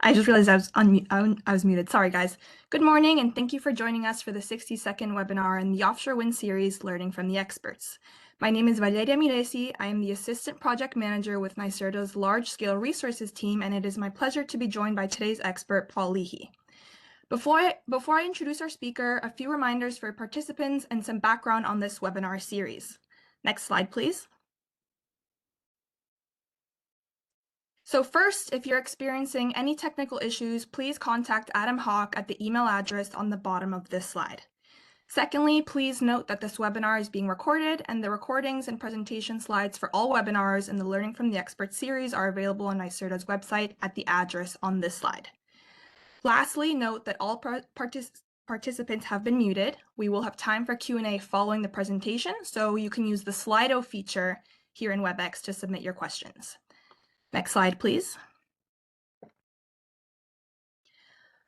I just realized I was muted. Sorry, guys. Good morning, and thank you for joining us for the 60-second webinar in the Offshore Wind series, Learning from the Experts. My name is Valeria Miresi. I am the Assistant Project Manager with NYSERDA's Large Scale Resources team, and it is my pleasure to be joined by today's expert, Paul Leahy. Before I introduce our speaker, a few reminders for participants and some background on this webinar series. Next slide, please. So first, if you're experiencing any technical issues, please contact Adam Hawk at the email address on the bottom of this slide. Secondly, please note that this webinar is being recorded, and the recordings and presentation slides for all webinars in the Learning from the Experts series are available on NYSERDA's website at the address on this slide. Lastly, note that all participants have been muted. We will have time for Q&A following the presentation, so you can use the Slido feature here in WebEx to submit your questions. Next slide, please.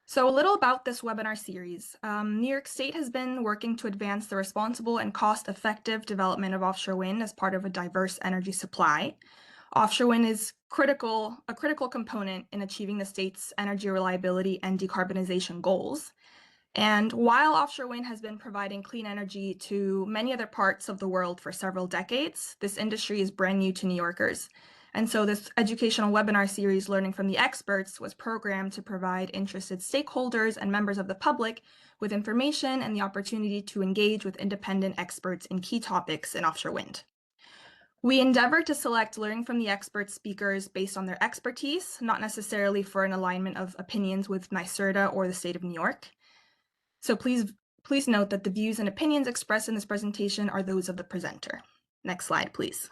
So a little about this webinar series. New York State has been working to advance the responsible and cost-effective development of offshore wind as part of a diverse energy supply. Offshore wind is a critical component in achieving the state's energy reliability and decarbonization goals. And while offshore wind has been providing clean energy to many other parts of the world for several decades, this industry is brand new to New Yorkers. And so this educational webinar series, Learning from the Experts, was programmed to provide interested stakeholders and members of the public with information and the opportunity to engage with independent experts in key topics in offshore wind. We endeavor to select Learning from the Experts speakers based on their expertise, not necessarily for an alignment of opinions with NYSERDA or the state of New York. So please note that the views and opinions expressed in this presentation are those of the presenter. Next slide, please.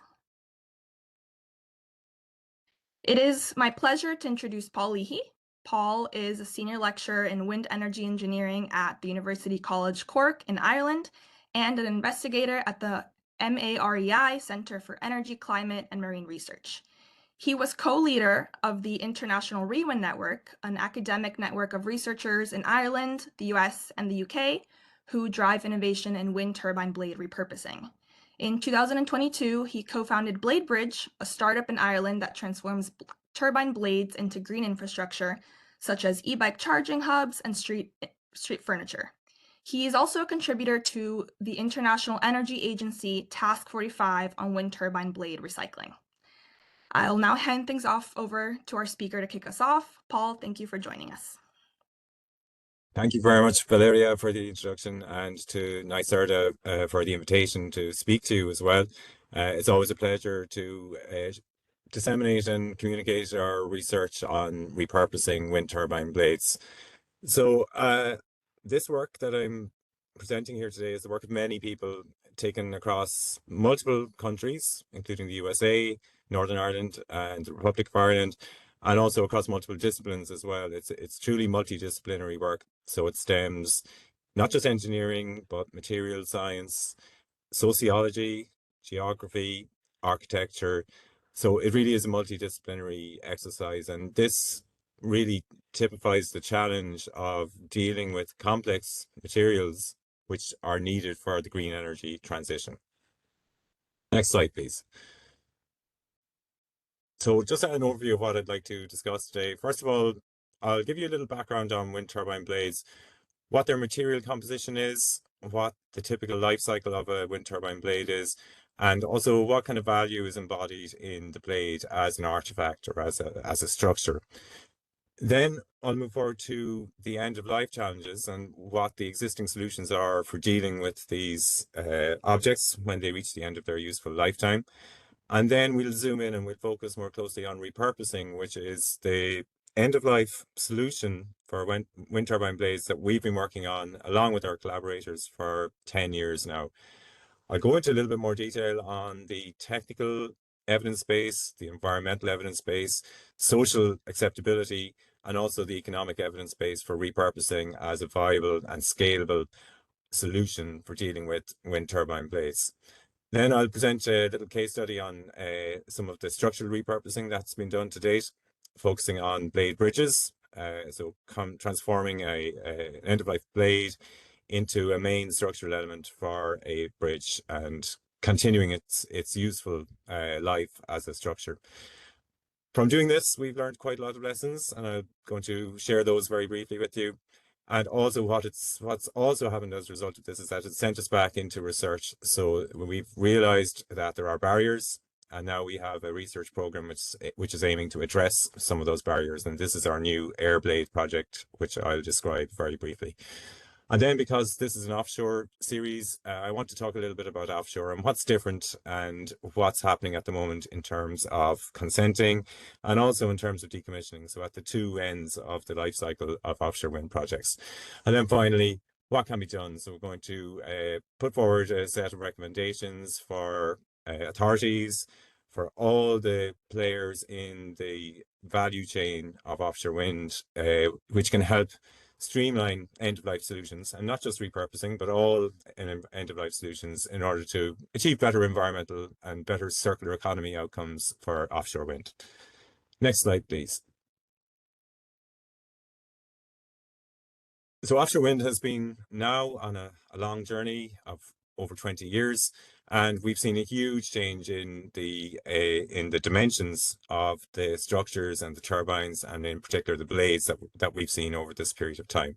It is my pleasure to introduce Paul Leahy. Paul is a senior lecturer in wind energy engineering at the University College Cork in Ireland and an investigator at the MAREI Center for Energy, Climate, and Marine Research. He was co-leader of the International ReWind Network, an academic network of researchers in Ireland, the US, and the UK who drive innovation in wind turbine blade repurposing. In 2022, he co-founded BladeBridge, a startup in Ireland that transforms turbine blades into green infrastructure, such as e-bike charging hubs and street furniture. He is also a contributor to the International Energy Agency Task 45 on wind turbine blade recycling. I'll now hand things off over to our speaker to kick us off. Paul, thank you for joining us. Thank you very much, Valeria, for the introduction, and to NYSERDA for the invitation to speak to you as well. It's always a pleasure to disseminate and communicate our research on repurposing wind turbine blades. So this work that I'm presenting here today is the work of many people taken across multiple countries, including the USA, Northern Ireland, and the Republic of Ireland, and also across multiple disciplines as well. It's truly multidisciplinary work. So it stems not just engineering, but material science, sociology, geography, architecture. So it really is a multidisciplinary exercise. And this really typifies the challenge of dealing with complex materials which are needed for the green energy transition. Next slide, please. So just an overview of what I'd like to discuss today. First of all, I'll give you a little background on wind turbine blades, what their material composition is, what the typical life cycle of a wind turbine blade is, and also what kind of value is embodied in the blade as an artifact or as a structure. Then I'll move forward to the end of life challenges and what the existing solutions are for dealing with these objects when they reach the end of their useful lifetime. And then we'll zoom in and we'll focus more closely on repurposing, which is the end-of-life solution for wind turbine blades that we've been working on along with our collaborators for 10 years now. I'll go into a little bit more detail on the technical evidence base, the environmental evidence base, social acceptability, and also the economic evidence base for repurposing as a viable and scalable solution for dealing with wind turbine blades. Then I'll present a little case study on some of the structural repurposing that's been done to date, focusing on blade bridges, so transforming an end-of-life blade into a main structural element for a bridge and continuing its useful life as a structure. From doing this, we've learned quite a lot of lessons, and I'm going to share those very briefly with you. And also what's also happened as a result of this is that it's sent us back into research. So we've realized that there are barriers, and now we have a research program which is aiming to address some of those barriers. And this is our new Airblade project, which I'll describe very briefly. And then, because this is an offshore series, I want to talk a little bit about offshore and what's different and what's happening at the moment in terms of consenting and also in terms of decommissioning. So at the two ends of the life cycle of offshore wind projects. And then finally, what can be done? So we're going to put forward a set of recommendations for authorities, for all the players in the value chain of offshore wind, which can help streamline end-of-life solutions, and not just repurposing, but all end-of-life solutions in order to achieve better environmental and better circular economy outcomes for offshore wind. Next slide, please. So offshore wind has been now on a long journey of over 20 years, and we've seen a huge change in the dimensions of the structures and the turbines, and in particular the blades that we've seen over this period of time.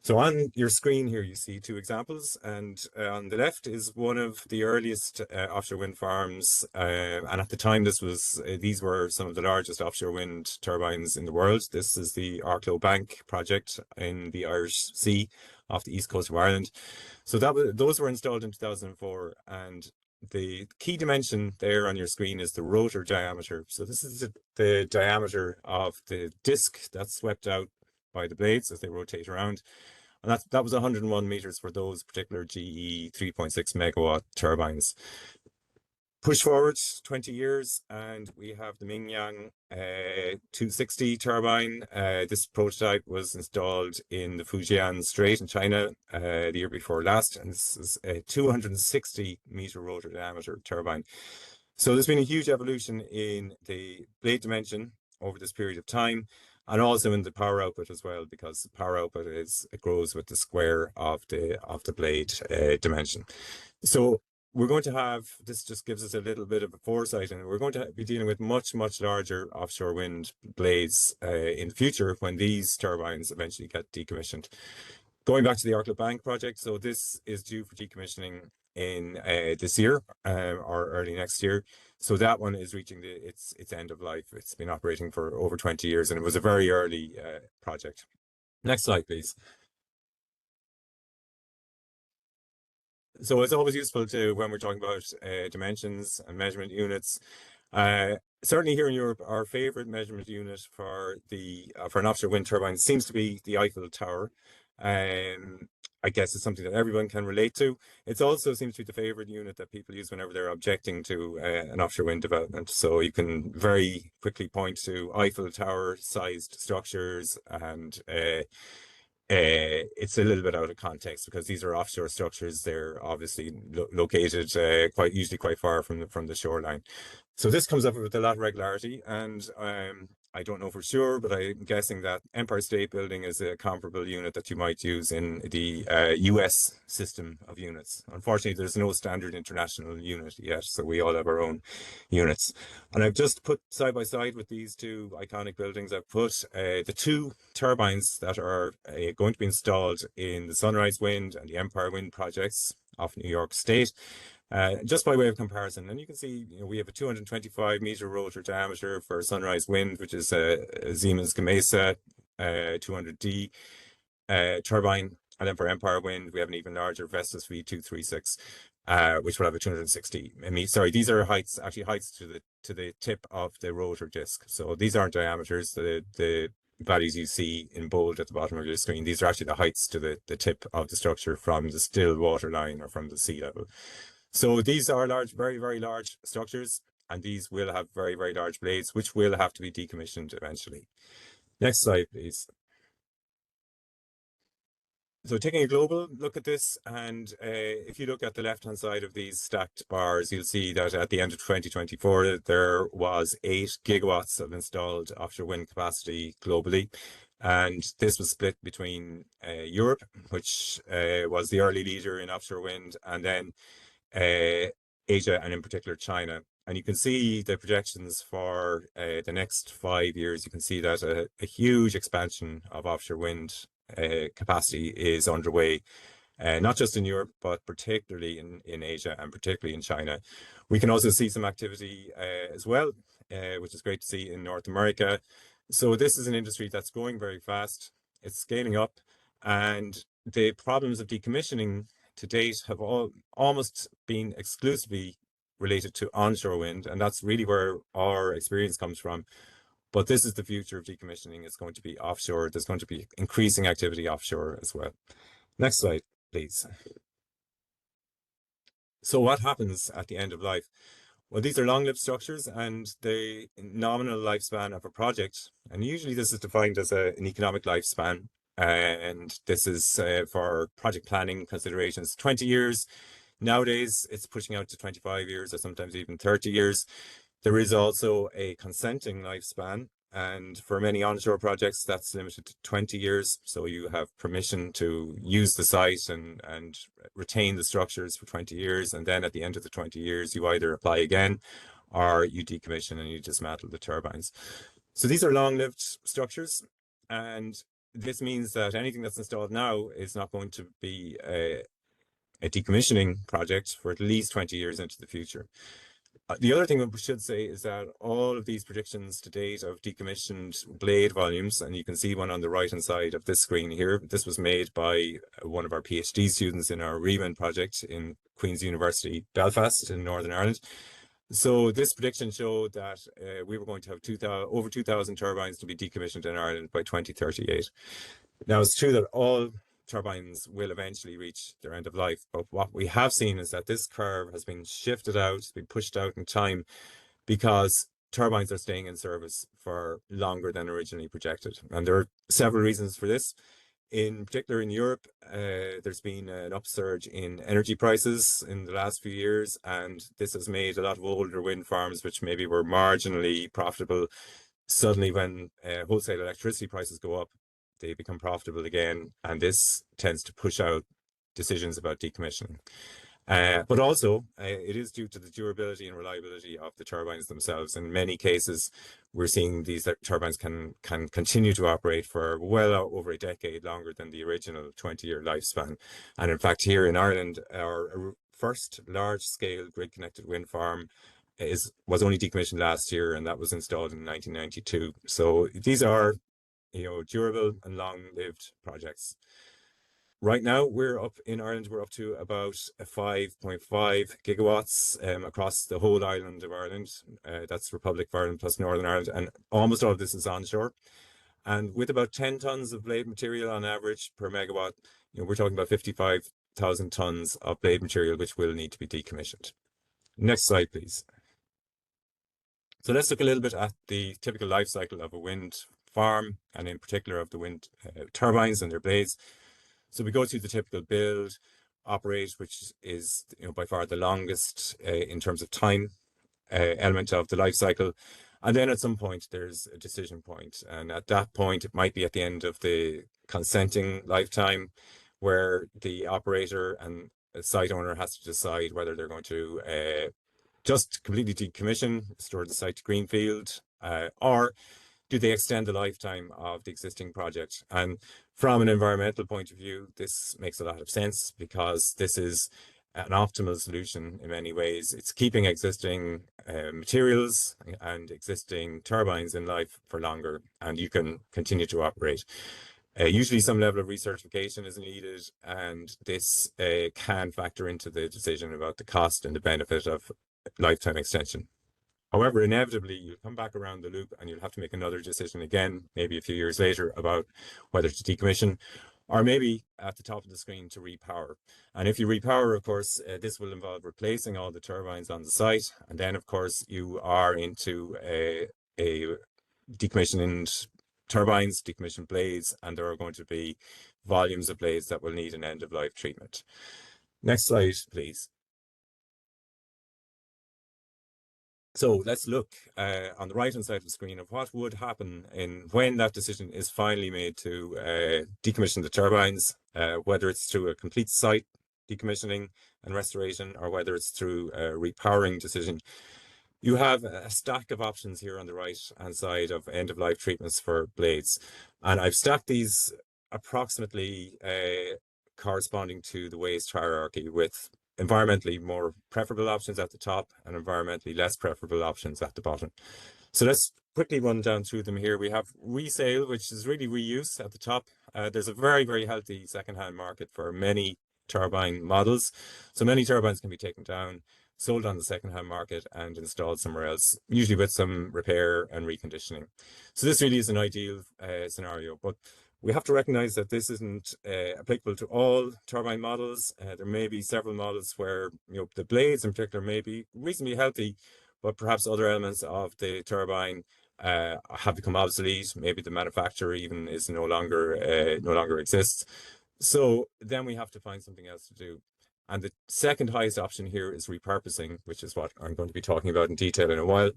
So on your screen here, you see two examples, and on the left is one of the earliest offshore wind farms, and at the time these were some of the largest offshore wind turbines in the world. This is the Arklow Bank project in the Irish Sea off the east coast of Ireland. So those were installed in 2004, and the key dimension there on your screen is the rotor diameter. So this is the diameter of the disc that's swept out by the blades as they rotate around. And that was 101 meters for those particular GE 3.6 megawatt turbines. Push forward 20 years, and we have the Mingyang 260 turbine. This prototype was installed in the Fujian Strait in China the year before last, and this is a 260 meter rotor diameter turbine. So there's been a huge evolution in the blade dimension over this period of time, and also in the power output as well, because the power output it grows with the square of the blade dimension. So we're going to have, this just gives us a little bit of a foresight, and we're going to be dealing with much larger offshore wind blades in the future when these turbines eventually get decommissioned. Going back to the Arklow Bank project, so this is due for decommissioning in this year or early next year. So that one is reaching its end of life. It's been operating for over 20 years, and it was a very early project. Next slide, please. So it's always useful when we're talking about dimensions and measurement units. Certainly here in Europe, our favorite measurement unit for an offshore wind turbine seems to be the Eiffel Tower. I guess it's something that everyone can relate to. It also seems to be the favorite unit that people use whenever they're objecting to an offshore wind development. So you can very quickly point to Eiffel Tower sized structures, and it's a little bit out of context because these are offshore structures. They're obviously located usually quite far from the shoreline. So this comes up with a lot of regularity, and I don't know for sure, but I'm guessing that Empire State Building is a comparable unit that you might use in the US system of units. Unfortunately, there's no standard international unit yet, so we all have our own units. And I've just put side by side with these two iconic buildings, I've put the two turbines that are going to be installed in the Sunrise Wind and the Empire Wind projects off New York State. Just by way of comparison, and you can see we have a 225 meter rotor diameter for Sunrise Wind, which is a Siemens Gamesa 200D turbine, and then for Empire Wind we have an even larger Vestas V236, which will have a 260. Sorry, these are heights to the tip of the rotor disc. So these aren't diameters. The values you see in bold at the bottom of your screen, these are actually the heights to the tip of the structure from the still water line or from the sea level. So these are large, very large structures, and these will have very large blades, which will have to be decommissioned eventually. Next slide, please. So taking a global look at this, and if you look at the left-hand side of these stacked bars, you'll see that at the end of 2024, there was 8 gigawatts of installed offshore wind capacity globally. And this was split between Europe, which was the early leader in offshore wind, and then Asia, and in particular China. And you can see the projections for the next 5 years. You can see that a huge expansion of offshore wind capacity is underway, not just in Europe, but particularly in Asia and particularly in China. We can also see some activity as well, which is great to see in North America. So this is an industry that's growing very fast. It's scaling up, and the problems of decommissioning to date have almost been exclusively related to onshore wind, and that's really where our experience comes from. But this is the future of decommissioning. It's going to be offshore. There's going to be increasing activity offshore as well. Next slide, please. So what happens at the end of life? Well, these are long-lived structures, and the nominal lifespan of a project, and usually this is defined as an economic lifespan, and this is for project planning considerations, 20 years. Nowadays, it's pushing out to 25 years or sometimes even 30 years. There is also a consenting lifespan, and for many onshore projects, that's limited to 20 years. So you have permission to use the site and retain the structures for 20 years. And then at the end of the 20 years, you either apply again or you decommission and you dismantle the turbines. So these are long-lived structures, and this means that anything that's installed now is not going to be a decommissioning project for at least 20 years into the future. The other thing we should say is that all of these predictions to date of decommissioned blade volumes, and you can see one on the right-hand side of this screen here, this was made by one of our PhD students in our Riemann project in Queen's University, Belfast in Northern Ireland. So this prediction showed that we were going to have over 2,000 turbines to be decommissioned in Ireland by 2038. Now, it's true that all turbines will eventually reach their end of life, but what we have seen is that this curve has been shifted out, it's been pushed out in time because turbines are staying in service for longer than originally projected. And there are several reasons for this. In particular, in Europe, there's been an upsurge in energy prices in the last few years, and this has made a lot of older wind farms, which maybe were marginally profitable, suddenly when wholesale electricity prices go up, they become profitable again, and this tends to push out decisions about decommissioning. But also, it is due to the durability and reliability of the turbines themselves. In many cases, we're seeing these turbines can continue to operate for well over a decade, longer than the original 20-year lifespan. And in fact, here in Ireland, our first large-scale grid-connected wind farm was only decommissioned last year, and that was installed in 1992. So these are durable and long-lived projects. Right now, we're up in Ireland, we're up to about 5.5 gigawatts across the whole island of Ireland. That's Republic of Ireland plus Northern Ireland, and almost all of this is onshore. And with about 10 tons of blade material on average per megawatt, we're talking about 55,000 tons of blade material, which will need to be decommissioned. Next slide, please. So let's look a little bit at the typical life cycle of a wind farm, and in particular of the wind turbines and their blades. So we go through the typical build, operate, which is by far the longest in terms of time element of the life cycle. And then at some point there's a decision point, and at that point it might be at the end of the consenting lifetime, where the operator and a site owner has to decide whether they're going to just completely decommission, restore the site to greenfield, or do they extend the lifetime of the existing project? And from an environmental point of view, this makes a lot of sense because this is an optimal solution in many ways. It's keeping existing materials and existing turbines in life for longer, and you can continue to operate. Usually some level of recertification is needed, and this can factor into the decision about the cost and the benefit of lifetime extension. However, inevitably, you'll come back around the loop and you'll have to make another decision again, maybe a few years later, about whether to decommission, or maybe at the top of the screen to repower. And if you repower, of course, this will involve replacing all the turbines on the site. And then, of course, you are into a decommissioned turbines, decommissioned blades, and there are going to be volumes of blades that will need an end-of-life treatment. Next slide, please. So let's look on the right-hand side of the screen of what would happen when that decision is finally made to decommission the turbines, whether it's through a complete site decommissioning and restoration, or whether it's through a repowering decision. You have a stack of options here on the right hand side of end-of-life treatments for blades. And I've stacked these approximately corresponding to the waste hierarchy, with environmentally more preferable options at the top and environmentally less preferable options at the bottom. So let's quickly run down through them here. We have resale, which is really reuse at the top. There's a very, very healthy secondhand market for many turbine models. So many turbines can be taken down, sold on the secondhand market, and installed somewhere else, usually with some repair and reconditioning. So this really is an ideal scenario, but we have to recognize that this isn't applicable to all turbine models. There may be several models where the blades in particular may be reasonably healthy, but perhaps other elements of the turbine have become obsolete. Maybe the manufacturer even is no longer exists. So then we have to find something else to do. And the second highest option here is repurposing, which is what I'm going to be talking about in detail in a while.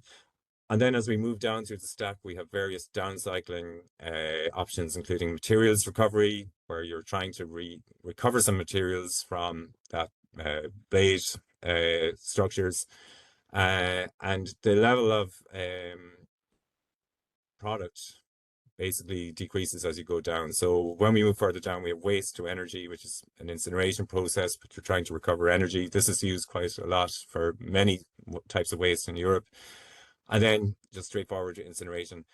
And then as we move down through the stack, we have various downcycling options, including materials recovery, where you're trying to recover some materials from that blade structures. And the level of product basically decreases as you go down. So when we move further down, we have waste to energy, which is an incineration process, but you're trying to recover energy. This is used quite a lot for many types of waste in Europe. And then just straightforward incineration.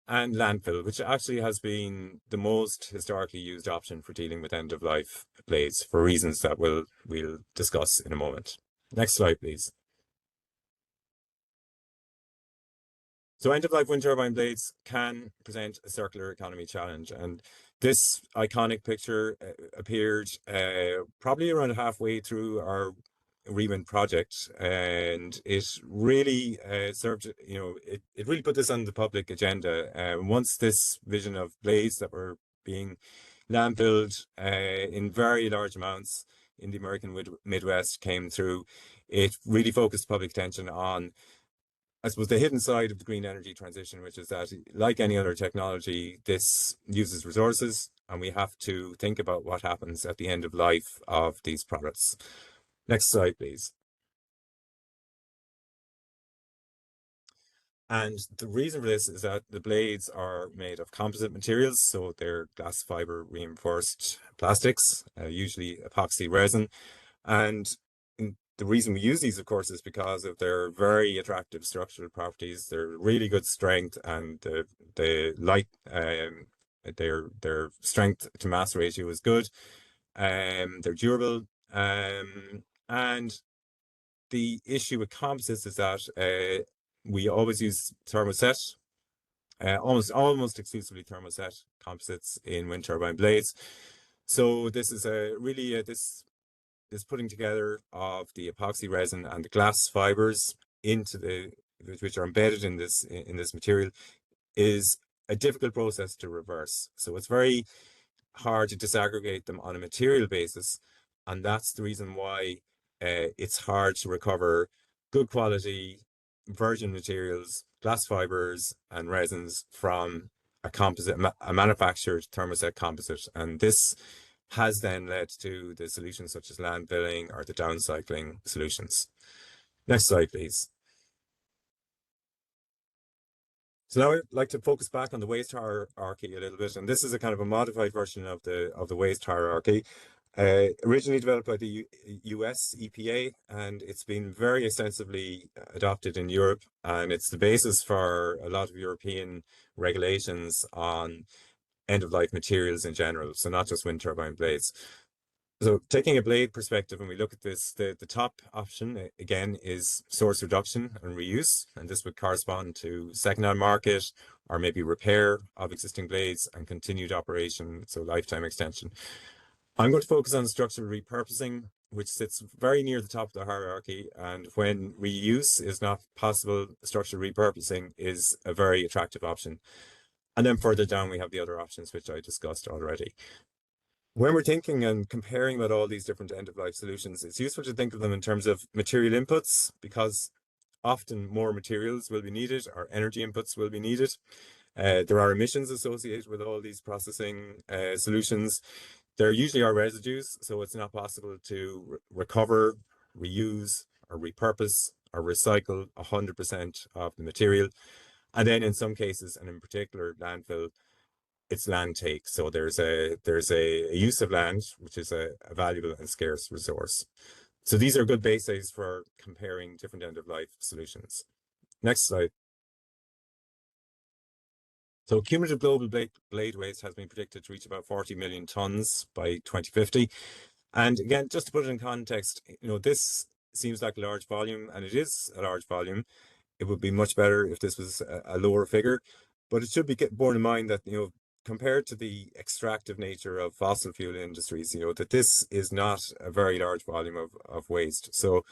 And landfill, which actually has been the most historically used option for dealing with end-of-life blades for reasons that we'll discuss in a moment. Next slide, please. So end-of-life wind turbine blades can present a circular economy challenge, and this iconic picture appeared probably around halfway through our Rewind project, and it really served, it really put this on the public agenda. Once this vision of blades that were being landfilled in very large amounts in the American Midwest came through, it really focused public attention on, I suppose, the hidden side of the green energy transition, which is that, like any other technology, this uses resources, and we have to think about what happens at the end of life of these products. Next slide, please. And the reason for this is that the blades are made of composite materials, so they're glass fiber reinforced plastics, usually epoxy resin. And the reason we use these, of course, is because of their very attractive structural properties. They're really good strength, and the light, their strength to mass ratio is good. They're durable, and the issue with composites is that we always use thermoset, almost exclusively thermoset composites in wind turbine blades. So this is this putting together of the epoxy resin and the glass fibers which are embedded in this material is a difficult process to reverse. So it's very hard to disaggregate them on a material basis, and that's the reason why it's hard to recover good quality virgin materials, glass fibers and resins from a manufactured thermoset composite. And this has then led to the solutions such as landfilling or the downcycling solutions. Next slide, please. So now I'd like to focus back on the waste hierarchy a little bit, and this is a kind of a modified version of the waste hierarchy. Originally developed by the US EPA, and it's been very extensively adopted in Europe, and it's the basis for a lot of European regulations on end-of-life materials in general, so not just wind turbine blades. So taking a blade perspective, when we look at this, the top option, again, is source reduction and reuse, and this would correspond to second-hand market or maybe repair of existing blades and continued operation, so lifetime extension. I'm going to focus on structural repurposing, which sits very near the top of the hierarchy, and when reuse is not possible, structural repurposing is a very attractive option. And then further down, we have the other options, which I discussed already. When we're thinking and comparing about all these different end-of-life solutions, it's useful to think of them in terms of material inputs, because often more materials will be needed, or energy inputs will be needed. There are emissions associated with all these processing solutions. There usually are residues, so it's not possible to recover, reuse, or repurpose or recycle 100% of the material. And then in some cases, and in particular landfill, it's land take. So there's a use of land, which is a valuable and scarce resource. So these are good bases for comparing different end-of-life solutions. Next slide. So cumulative global blade waste has been predicted to reach about 40 million tons by 2050. And again, just to put it in context, this seems like a large volume, and it is a large volume. It would be much better if this was a lower figure, but it should be borne in mind that, compared to the extractive nature of fossil fuel industries, that this is not a very large volume of waste. So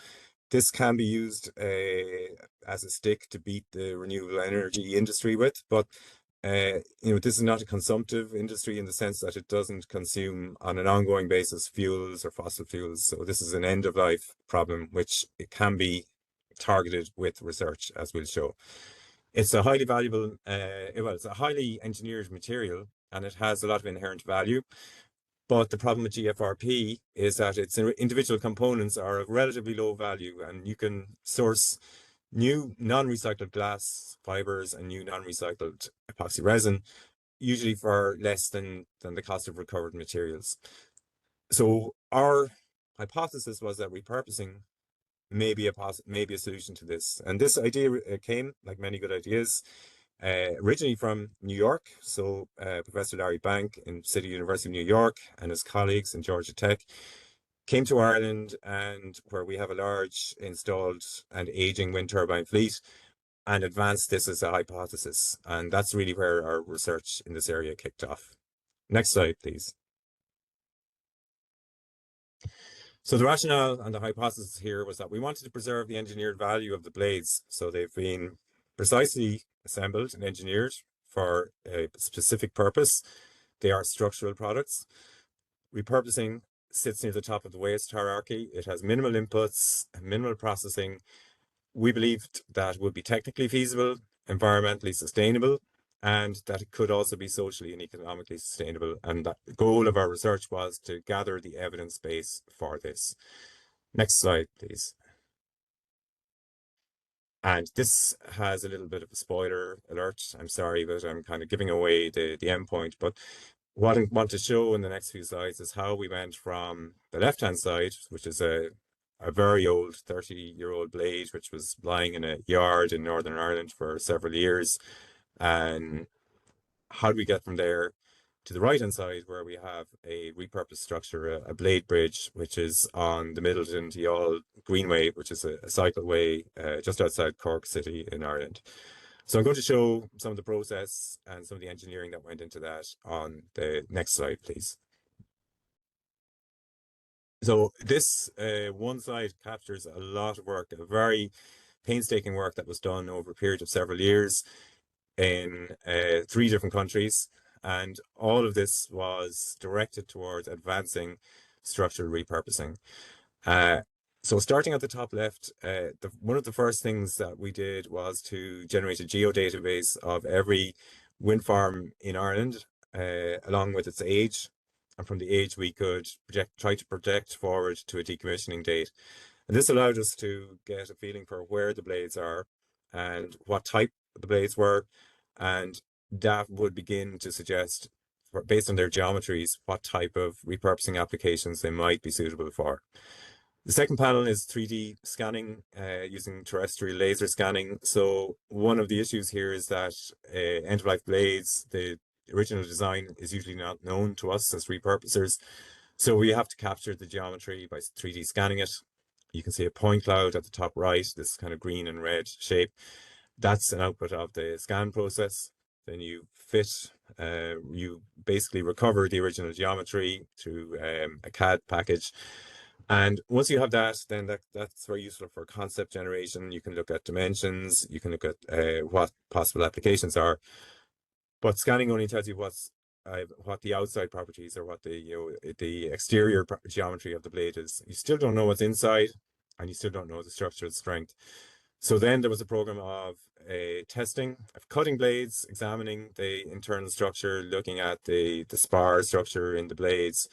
this can be used as a stick to beat the renewable energy industry with, but this is not a consumptive industry in the sense that it doesn't consume on an ongoing basis fuels or fossil fuels. So this is an end-of-life problem, which it can be targeted with research, as we'll show. It's a highly valuable, it's a highly engineered material, and it has a lot of inherent value. But the problem with GFRP is that its individual components are of relatively low value, and you can source new non-recycled glass fibers and new non-recycled epoxy resin, usually for less than the cost of recovered materials. So our hypothesis was that repurposing may be a solution to this. And this idea came, like many good ideas, originally from New York. So Professor Larry Bank in City University of New York and his colleagues in Georgia Tech came to Ireland, and where we have a large installed and aging wind turbine fleet, and advanced this as a hypothesis. And that's really where our research in this area kicked off. Next slide, please. So the rationale and the hypothesis here was that we wanted to preserve the engineered value of the blades. So they've been precisely assembled and engineered for a specific purpose. They are structural products. Repurposing sits near the top of the waste hierarchy. It has minimal inputs and minimal processing. We believed that would be technically feasible, environmentally sustainable, and that it could also be socially and economically sustainable. And that the goal of our research was to gather the evidence base for this. Next slide, please. And this has a little bit of a spoiler alert. I'm sorry, but I'm kind of giving away the end point. But what I want to show in the next few slides is how we went from the left-hand side, which is a very old 30-year-old blade, which was lying in a yard in Northern Ireland for several years. And how do we get from there to the right-hand side, where we have a repurposed structure, a blade bridge, which is on the Middleton to Youghal Greenway, which is a cycleway just outside Cork City in Ireland. So I'm going to show some of the process and some of the engineering that went into that on the next slide, please. So this one slide captures a lot of work, a very painstaking work that was done over a period of several years in 3 different countries. And all of this was directed towards advancing structural repurposing. So starting at the top left, one of the first things that we did was to generate a geodatabase of every wind farm in Ireland, along with its age. And from the age, we could try to project forward to a decommissioning date. And this allowed us to get a feeling for where the blades are and what type the blades were. And that would begin to suggest, based on their geometries, what type of repurposing applications they might be suitable for. The second panel is 3D scanning using terrestrial laser scanning. So one of the issues here is that end-of-life blades, the original design is usually not known to us as repurposers. So we have to capture the geometry by 3D scanning it. You can see a point cloud at the top right, this kind of green and red shape. That's an output of the scan process. Then you you basically recover the original geometry through a CAD package. And once you have that, then that's very useful for concept generation. You can look at dimensions, you can look at what possible applications are. But scanning only tells you what the outside properties or what the exterior geometry of the blade is. You still don't know what's inside, and you still don't know the structural strength. So then there was a program of testing of cutting blades, examining the internal structure, looking at the spar structure in the blades,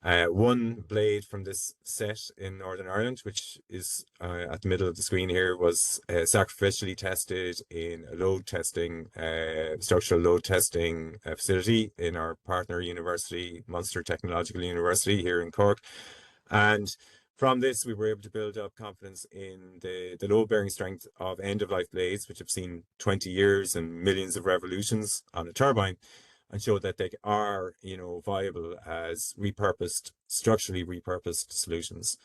One blade from this set in Northern Ireland, which is at the middle of the screen here, was sacrificially tested in a load testing, structural load testing facility in our partner university, Munster Technological University here in Cork. And from this, we were able to build up confidence in the load bearing strength of end-of-life blades, which have seen 20 years and millions of revolutions on a turbine, and show that they are, viable as repurposed, structurally repurposed solutions.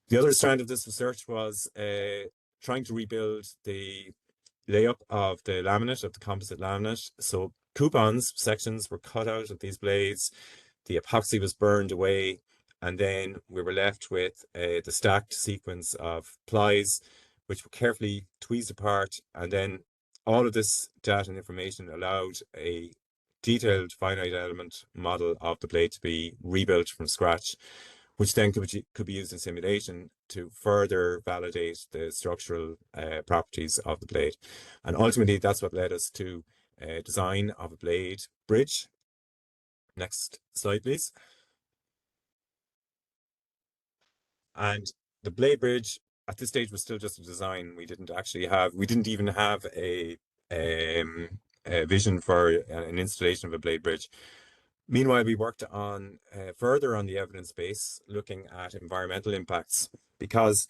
The other strand of this research was trying to rebuild the layup of the laminate, of the composite laminate. So coupons, sections were cut out of these blades, the epoxy was burned away, and then we were left with the stacked sequence of plies, which were carefully tweezed apart. And then all of this data and information allowed a detailed finite element model of the blade to be rebuilt from scratch, which then could be used in simulation to further validate the structural properties of the blade. And ultimately, that's what led us to design of a blade bridge. Next slide, please. And the blade bridge at this stage was still just a design. We didn't even have a vision for an installation of a blade bridge. Meanwhile, we worked on further on the evidence base, looking at environmental impacts, because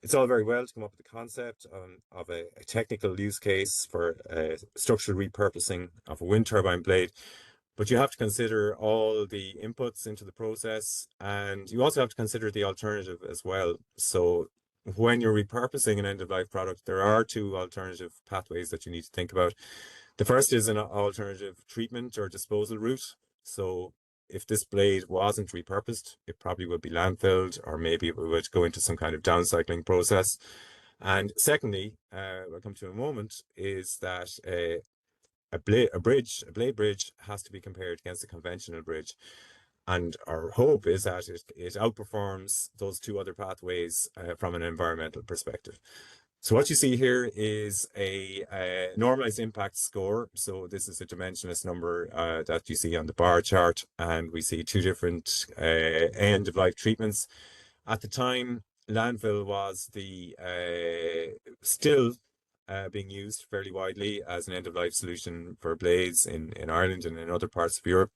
it's all very well to come up with the concept of a technical use case for structural repurposing of a wind turbine blade, but you have to consider all the inputs into the process, and you also have to consider the alternative as well. So when you're repurposing an end-of-life product, there are two alternative pathways that you need to think about. The first is an alternative treatment or disposal route. So if this blade wasn't repurposed, it probably would be landfilled, or maybe it would go into some kind of downcycling process. And secondly, we'll come to in a moment, is that a blade bridge has to be compared against a conventional bridge. And our hope is that it outperforms those two other pathways from an environmental perspective. So what you see here is a normalized impact score. So this is a dimensionless number that you see on the bar chart, and we see two different end-of-life treatments. At the time, landfill was the still being used fairly widely as an end-of-life solution for blades in Ireland and in other parts of Europe.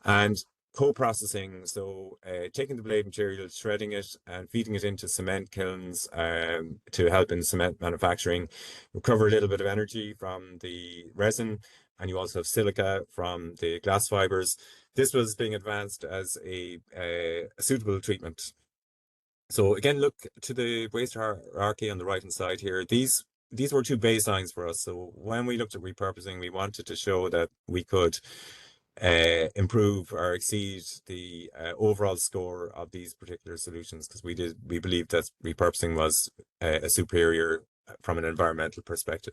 And co-processing, so taking the blade material, shredding it, and feeding it into cement kilns to help in cement manufacturing, recover a little bit of energy from the resin, and you also have silica from the glass fibers. This was being advanced as a suitable treatment. So again, look to the waste hierarchy on the right-hand side here. These were two baselines for us. So when we looked at repurposing, we wanted to show that we could improve or exceed the overall score of these particular solutions, because we believed that repurposing was a superior from an environmental perspective.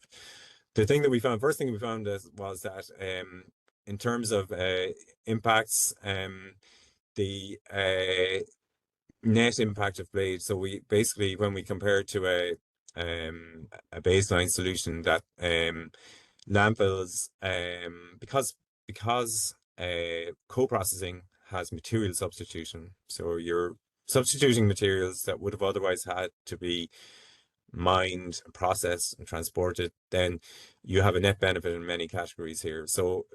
The thing that we found, first thing we found was that in terms of impacts, the net impact of blades. So we basically, when we compare to a baseline solution, that landfills, because co-processing has material substitution. So you're substituting materials that would have otherwise had to be mined, processed, and transported. Then you have a net benefit in many categories here. So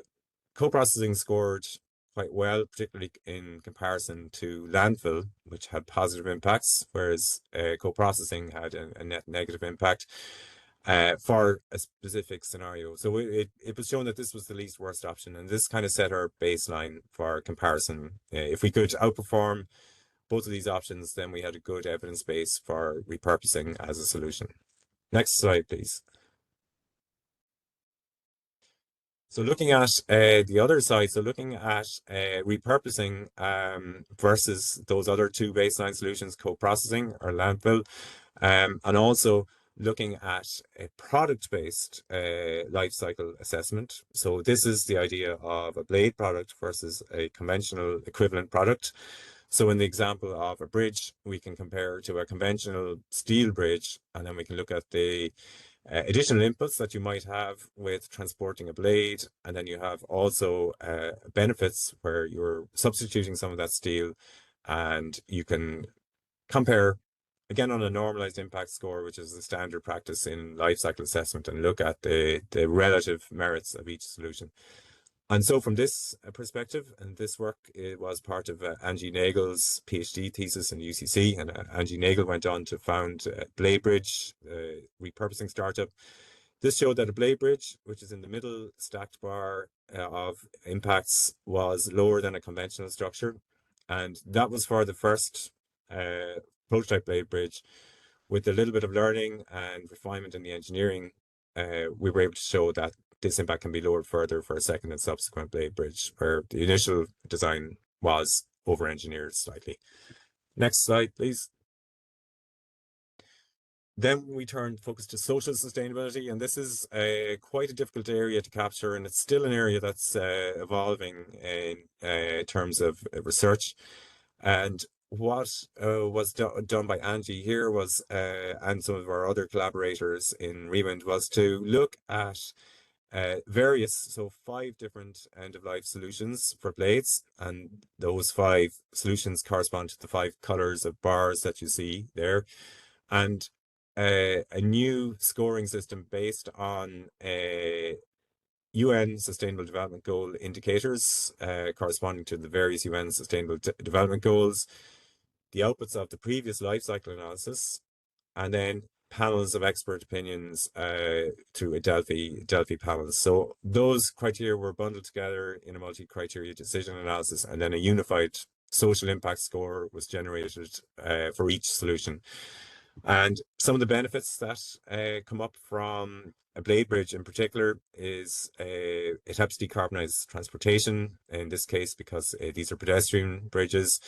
co-processing scored quite well, particularly in comparison to landfill, which had positive impacts, whereas co-processing had a net negative impact for a specific scenario. So it was shown that this was the least worst option, and this kind of set our baseline for comparison. If we could outperform both of these options, then we had a good evidence base for repurposing as a solution. Next slide, please. So looking at the other side, so looking at repurposing versus those other two baseline solutions, co-processing or landfill, and also looking at a product-based life cycle assessment. So this is the idea of a blade product versus a conventional equivalent product. So in the example of a bridge, we can compare to a conventional steel bridge, and then we can look at the additional inputs that you might have with transporting a blade, and then you have also benefits where you're substituting some of that steel and you can compare again on a normalized impact score, which is the standard practice in life cycle assessment, and look at the relative merits of each solution. And so from this perspective, and this work, it was part of Angie Nagel's PhD thesis in UCC, and Angie Nagel went on to found BladeBridge, repurposing startup. This showed that a blade bridge, which is in the middle stacked bar of impacts, was lower than a conventional structure. And that was for the first prototype blade bridge. With a little bit of learning and refinement in the engineering, we were able to show that this impact can be lowered further for a second and subsequent blade bridge, where the initial design was over-engineered slightly. Next slide, please. Then we turn focus to social sustainability, and this is quite a difficult area to capture, and it's still an area that's evolving in terms of research. And what was done by Angie here was, and some of our other collaborators in Rewind, was to look at so 5 different end-of-life solutions for blades, and those 5 solutions correspond to the 5 colors of bars that you see there. And a new scoring system based on UN Sustainable Development Goal indicators corresponding to the various UN Sustainable Development Goals, the outputs of the previous life cycle analysis, and then panels of expert opinions through a Delphi panels. So those criteria were bundled together in a multi-criteria decision analysis, and then a unified social impact score was generated for each solution. And some of the benefits that come up from a blade bridge in particular is it helps decarbonize transportation, in this case, because these are pedestrian bridges.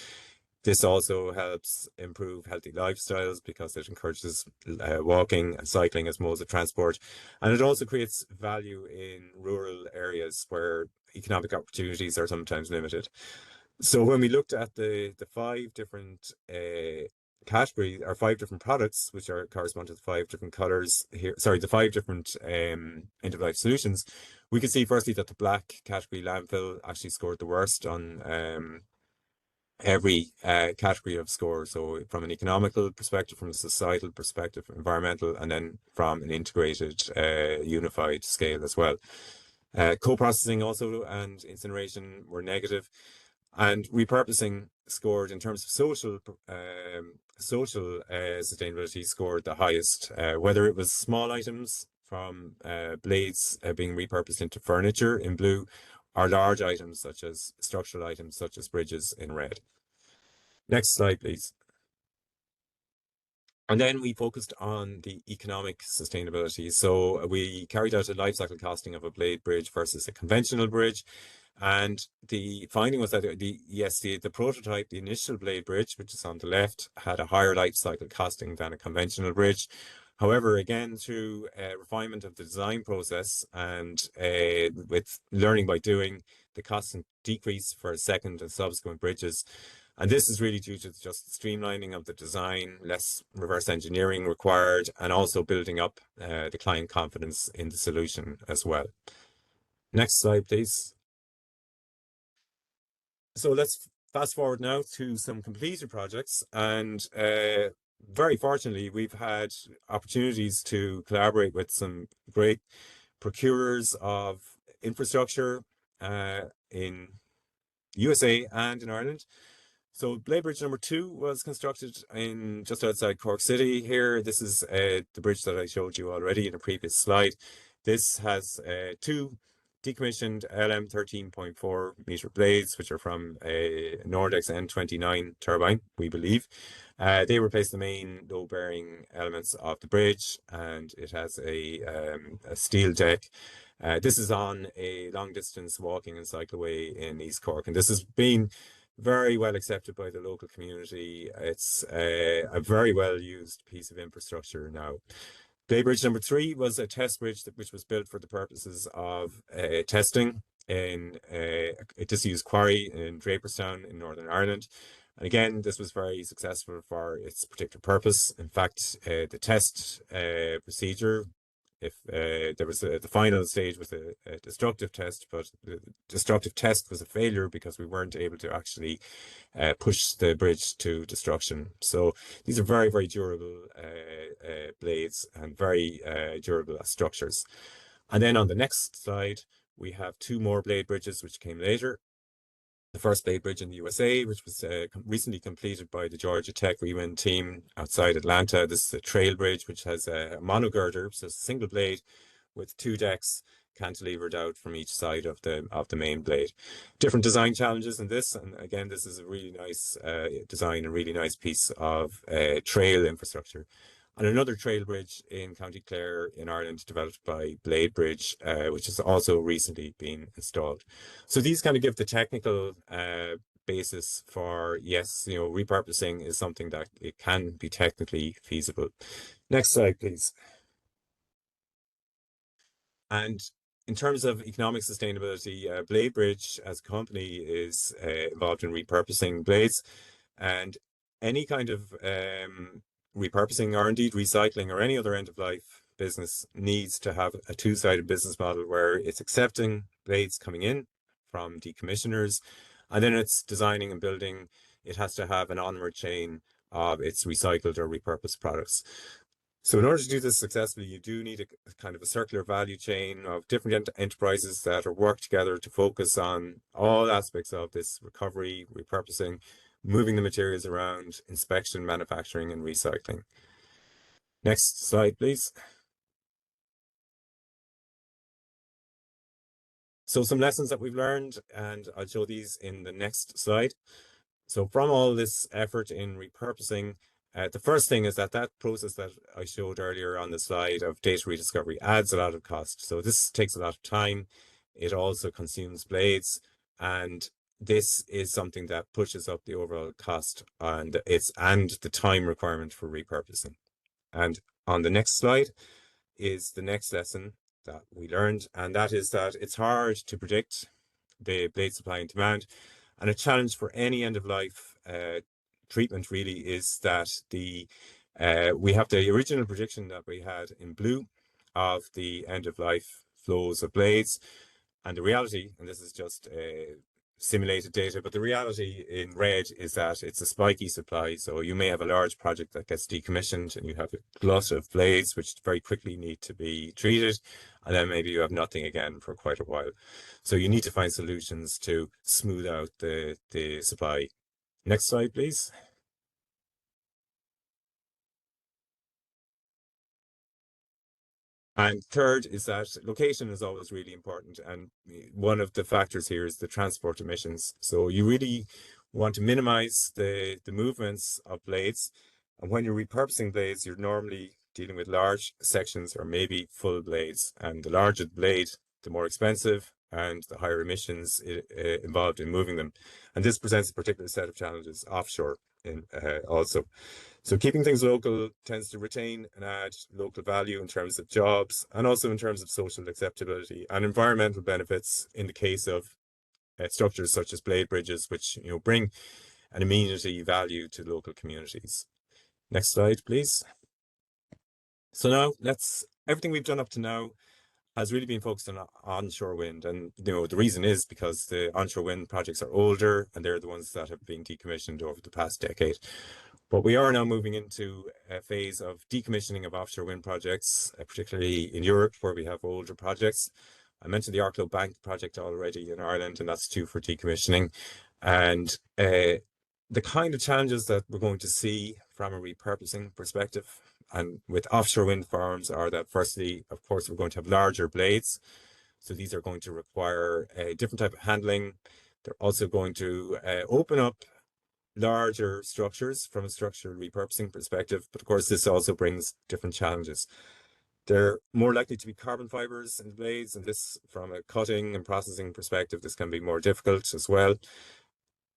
This also helps improve healthy lifestyles because it encourages walking and cycling as modes of transport. And it also creates value in rural areas where economic opportunities are sometimes limited. So when we looked at the 5 different category or 5 different products, which are correspond to the 5 different colors here, sorry, the 5 different end-of-life solutions, we could see firstly that the black category landfill actually scored the worst on every category of score. So from an economical perspective, from a societal perspective, environmental, and then from an integrated unified scale as well. Co-processing also and incineration were negative. And repurposing scored in terms of social sustainability scored the highest, whether it was small items from blades being repurposed into furniture in blue, or large items such as structural items such as bridges in red. Next slide, please. And then we focused on the economic sustainability. So we carried out a life cycle costing of a blade bridge versus a conventional bridge. And the finding was that the prototype, the initial blade bridge, which is on the left, had a higher life cycle costing than a conventional bridge. However, again, through refinement of the design process and with learning by doing, the costs decrease for second and subsequent bridges. And this is really due to just streamlining of the design, less reverse engineering required, and also building up the client confidence in the solution as well. Next slide, please. So let's fast forward now to some completed projects. And very fortunately, we've had opportunities to collaborate with some great procurers of infrastructure in USA and in Ireland. So blade bridge number 2 was constructed in just outside Cork City here. This is the bridge that I showed you already in a previous slide. This has 2 decommissioned LM 13.4 meter blades, which are from a Nordex N29 turbine, we believe. They replace the main load-bearing elements of the bridge, and it has a steel deck. This is on a long-distance walking and cycleway in East Cork, and this has been very well accepted by the local community. It's a very well used piece of infrastructure now. Blade bridge number 3 was a test bridge which was built for the purposes of testing in a disused quarry in Draperstown in Northern Ireland. And again, this was very successful for its particular purpose. In fact, the test procedure if there was the final stage was a destructive test, but the destructive test was a failure because we weren't able to actually push the bridge to destruction. So these are very, very durable blades and very durable structures. And then on the next slide, we have two more blade bridges which came later. The first blade bridge in the USA, which was recently completed by the Georgia Tech Rewind team outside Atlanta. This is a trail bridge, which has a monogirder, so it's a single blade with two decks cantilevered out from each side of the main blade. Different design challenges in this, and again, this is a really nice design, a really nice piece of trail infrastructure. And another trail bridge in County Clare in Ireland, developed by Blade Bridge, which has also recently been installed. So these kind of give the technical basis for, yes, repurposing is something that it can be technically feasible. Next slide, please. And in terms of economic sustainability, Blade Bridge as a company is involved in repurposing blades, and any kind of repurposing or indeed recycling or any other end-of-life business needs to have a two-sided business model where it's accepting blades coming in from decommissioners, and then it's designing and building. It has to have an onward chain of its recycled or repurposed products. So in order to do this successfully, you do need a kind of a circular value chain of different enterprises that are work together to focus on all aspects of this recovery, repurposing, moving the materials around, inspection, manufacturing, and recycling. Next slide, please. So some lessons that we've learned, and I'll show these in the next slide. So from all this effort in repurposing, the first thing is that process that I showed earlier on the slide of data rediscovery adds a lot of cost. So this takes a lot of time. It also consumes blades, and this is something that pushes up the overall cost and the time requirement for repurposing. And on the next slide is the next lesson that we learned, and that is that it's hard to predict the blade supply and demand. And a challenge for any end-of-life treatment really is that we have the original prediction that we had in blue of the end-of-life flows of blades, and the reality, and this is just simulated data, but the reality in red is that it's a spiky supply. So you may have a large project that gets decommissioned and you have a glut of blades which very quickly need to be treated, and then maybe you have nothing again for quite a while. So you need to find solutions to smooth out the supply. Next slide, please. And third is that location is always really important. And one of the factors here is the transport emissions. So you really want to minimize the movements of blades. And when you're repurposing blades, you're normally dealing with large sections or maybe full blades. And the larger the blade, the more expensive and the higher emissions involved in moving them. And this presents a particular set of challenges offshore also. So keeping things local tends to retain and add local value in terms of jobs and also in terms of social acceptability and environmental benefits in the case of structures such as blade bridges, which bring an amenity value to local communities. Next slide, please. So now everything we've done up to now has really been focused on onshore wind. And the reason is because the onshore wind projects are older and they're the ones that have been decommissioned over the past decade. But we are now moving into a phase of decommissioning of offshore wind projects, particularly in Europe, where we have older projects. I mentioned the Arklow Bank project already in Ireland, and that's due for decommissioning. And the kind of challenges that we're going to see from a repurposing perspective and with offshore wind farms are that, firstly, of course, we're going to have larger blades. So these are going to require a different type of handling. They're also going to open up larger structures from a structural repurposing perspective. But of course, this also brings different challenges. They're more likely to be carbon fibers in the blades, and this, from a cutting and processing perspective, this can be more difficult as well.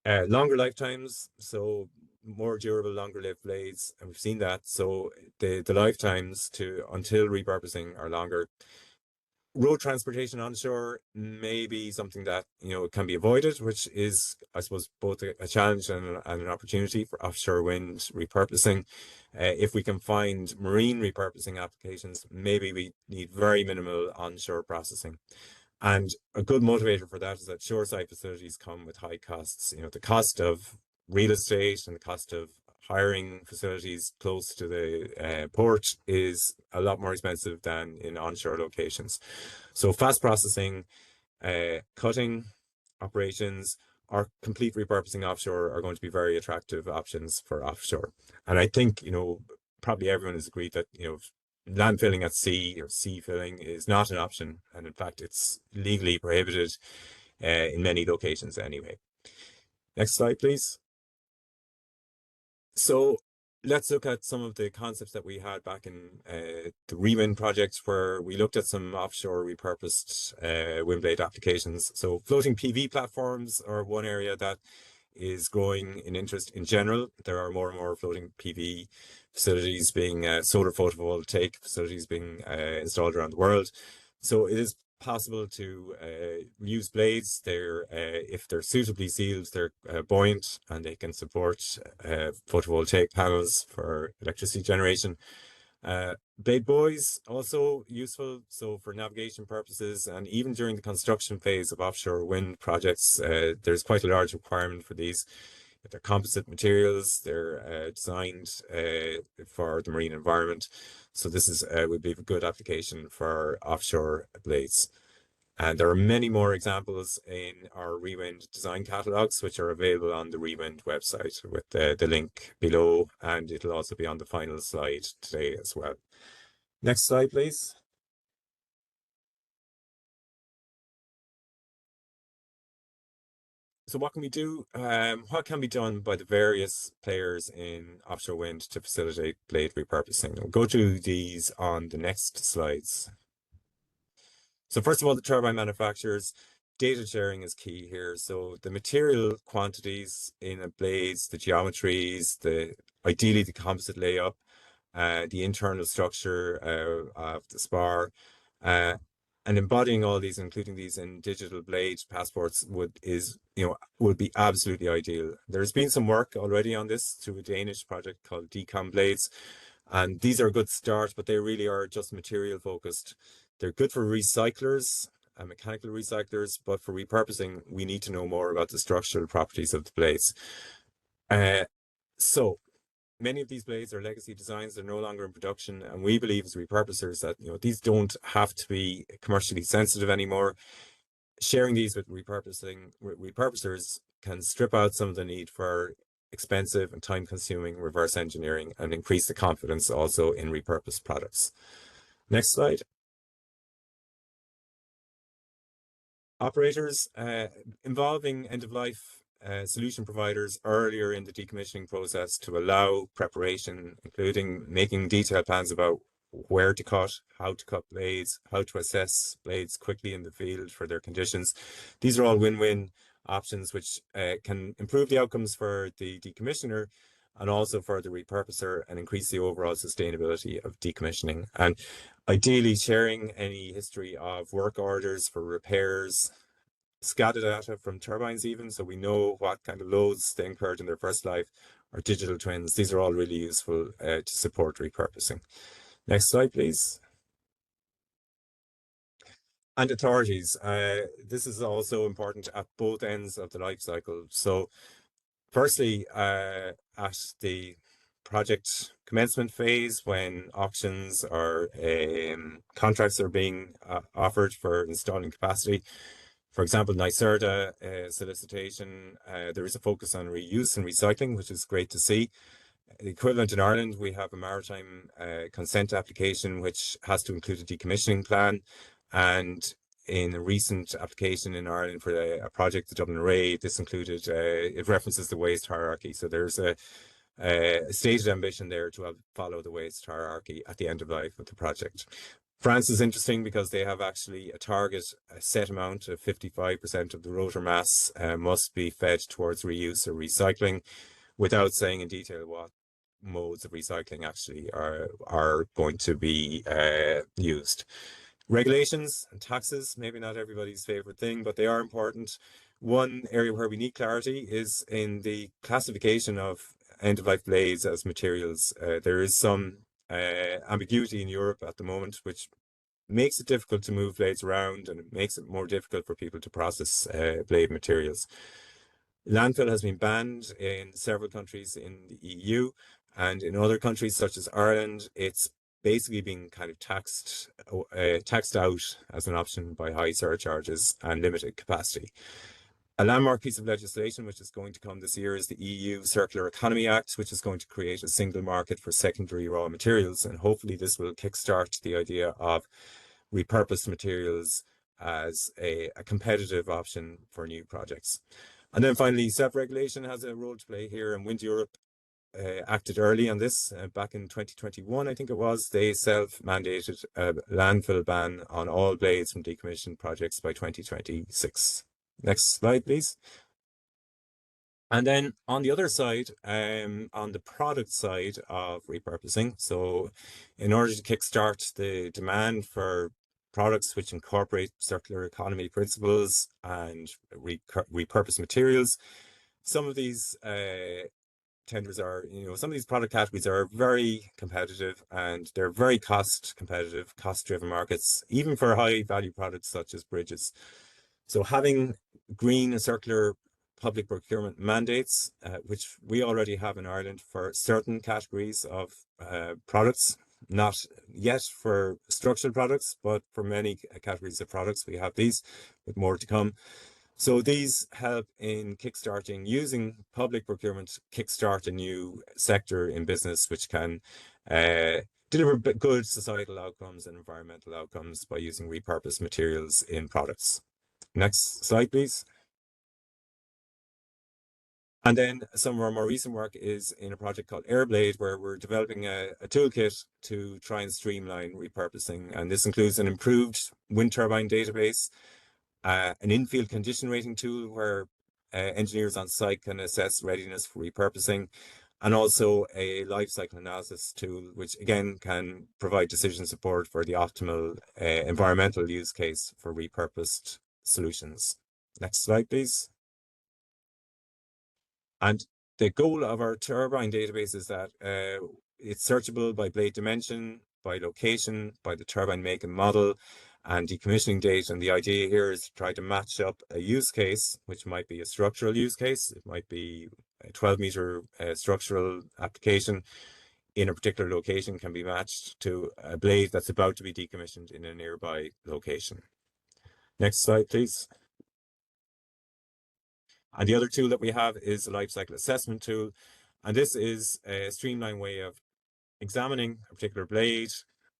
Longer lifetimes, so more durable, longer lived blades, and we've seen that. So the lifetimes until repurposing are longer. Road transportation onshore may be something that, can be avoided, which is, I suppose, both a challenge and an opportunity for offshore wind repurposing. If we can find marine repurposing applications, maybe we need very minimal onshore processing. And a good motivator for that is that shoreside facilities come with high costs. The cost of real estate and the cost of hiring facilities close to the port is a lot more expensive than in onshore locations. So fast processing, cutting operations, or complete repurposing offshore are going to be very attractive options for offshore. And I think, probably everyone has agreed that, landfilling at sea or sea filling is not an option. And in fact, it's legally prohibited in many locations anyway. Next slide, please. So let's look at some of the concepts that we had back in the Rewind project, where we looked at some offshore repurposed wind blade applications. So floating PV platforms are one area that is growing in interest in general. There are more and more floating PV facilities being solar photovoltaic facilities being installed around the world. So it is possible to use blades. If they're suitably sealed, they're buoyant and they can support photovoltaic panels for electricity generation. Blade buoys also useful, so for navigation purposes, and even during the construction phase of offshore wind projects, there's quite a large requirement for these. They're composite materials, they're designed for the marine environment. So this would be a good application for offshore blades. And there are many more examples in our Rewind design catalogs, which are available on the Rewind website with the link below, and it'll also be on the final slide today as well. Next slide, please. So what can we do? What can be done by the various players in offshore wind to facilitate blade repurposing? We'll go through these on the next slides. So first of all, the turbine manufacturers, data sharing is key here. So the material quantities in a blades, the geometries, ideally the composite layup, the internal structure of the spar, and embodying all these, including these in digital blade passports, would be absolutely ideal. There's been some work already on this through a Danish project called Decom Blades, and these are a good start, but they really are just material focused. They're good for recyclers and mechanical recyclers, but for repurposing, we need to know more about the structural properties of the blades. So many of these blades are legacy designs. They're no longer in production, and we believe as repurposers that these don't have to be commercially sensitive anymore. Sharing these with repurposers can strip out some of the need for expensive and time-consuming reverse engineering and increase the confidence also in repurposed products. Next slide. Operators involving end-of-life solution providers earlier in the decommissioning process to allow preparation, including making detailed plans about where to cut, how to cut blades, how to assess blades quickly in the field for their conditions. These are all win-win options which can improve the outcomes for the decommissioner and also for the repurposer and increase the overall sustainability of decommissioning. And ideally sharing any history of work orders for repairs, SCADA data from turbines even, so we know what kind of loads they incurred in their first life, or digital twins. These are all really useful to support repurposing. Next slide, please. And authorities. This is also important at both ends of the life cycle. So firstly, at the project commencement phase, when auctions or contracts are being offered for installing capacity, for example, NYSERDA solicitation, there is a focus on reuse and recycling, which is great to see. The equivalent in Ireland, we have a maritime consent application, which has to include a decommissioning plan. And in a recent application in Ireland for a project, the Dublin Array, this included, it references the waste hierarchy. So there's a stated ambition there to follow the waste hierarchy at the end of life of the project. France is interesting because they have actually a set amount of 55% of the rotor mass must be fed towards reuse or recycling, without saying in detail what modes of recycling actually are going to be used. Regulations and taxes, maybe not everybody's favorite thing, but they are important. One area where we need clarity is in the classification of end-of-life blades as materials. There is some ambiguity in Europe at the moment, which makes it difficult to move blades around, and it makes it more difficult for people to process blade materials. Landfill has been banned in several countries in the EU, and in other countries such as Ireland, it's basically being kind of taxed out as an option by high surcharges and limited capacity. A landmark piece of legislation which is going to come this year is the EU Circular Economy Act, which is going to create a single market for secondary raw materials, and hopefully this will kickstart the idea of repurposed materials as a competitive option for new projects. And then finally, self-regulation has a role to play here, and Wind Europe acted early on this back in 2021, I think it was. They self-mandated a landfill ban on all blades from decommissioned projects by 2026. Next slide, please. And then on the other side, on the product side of repurposing, so in order to kickstart the demand for products which incorporate circular economy principles and repurposed materials, some of these tenders are, some of these product categories are very competitive, and they're very cost competitive, cost-driven markets, even for high value products such as bridges. So having green and circular public procurement mandates, which we already have in Ireland for certain categories of products, not yet for structural products, but for many categories of products, we have these, with more to come. So these help in kickstarting, using public procurement, kickstart a new sector in business, which can deliver good societal outcomes and environmental outcomes by using repurposed materials in products. Next slide, please. And then some of our more recent work is in a project called Airblade, where we're developing a toolkit to try and streamline repurposing. And this includes an improved wind turbine database, an in-field condition rating tool where engineers on site can assess readiness for repurposing, and also a life cycle analysis tool, which again can provide decision support for the optimal environmental use case for repurposed solutions. Next slide, please. And the goal of our turbine database is that it's searchable by blade dimension, by location, by the turbine make and model, and decommissioning date. And the idea here is to try to match up a use case, which might be a structural use case. It might be a 12-meter structural application in a particular location, can be matched to a blade that's about to be decommissioned in a nearby location. Next slide, please. And the other tool that we have is a life cycle assessment tool. And this is a streamlined way of examining a particular blade